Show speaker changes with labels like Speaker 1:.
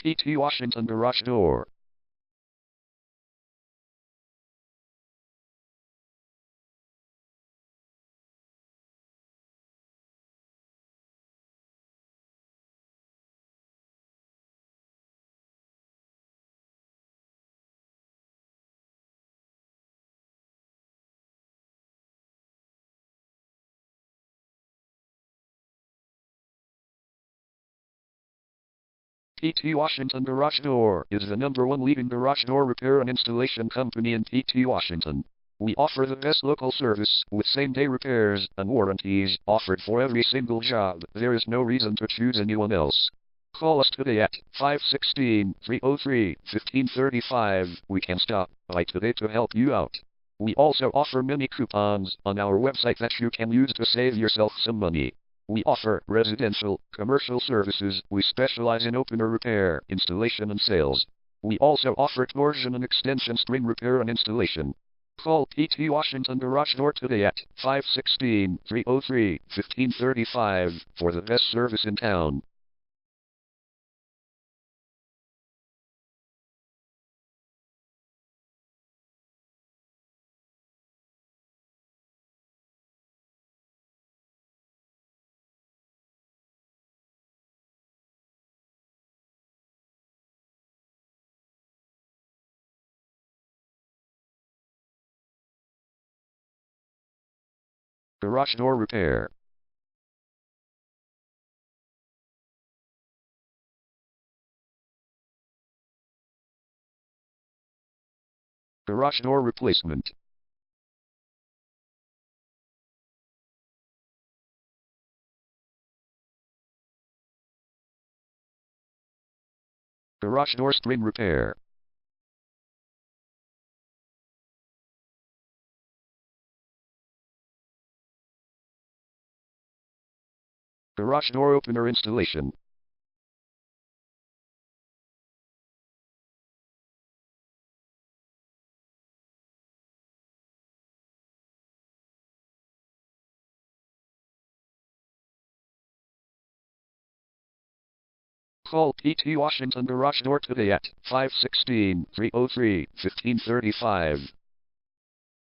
Speaker 1: PT Washington Garage Door. PT Washington Garage Door is the #1 leading garage door repair and installation company in PT Washington. We offer the best local service with same-day repairs and warranties offered for every single job. There is no reason to choose anyone else. Call us today at 516-303-1535. We can stop by today to help you out. We also offer many coupons on our website that you can use to save yourself some money. We offer residential, commercial services. We specialize in opener repair, installation and sales. We also offer torsion and extension string repair and installation. Call PT Washington Garage Door today at 516-303-1535 for the best service in town. Garage door repair. Garage door replacement. Garage door string repair. Garage door opener installation. Call PT Washington Garage Door today at 516-303-1535.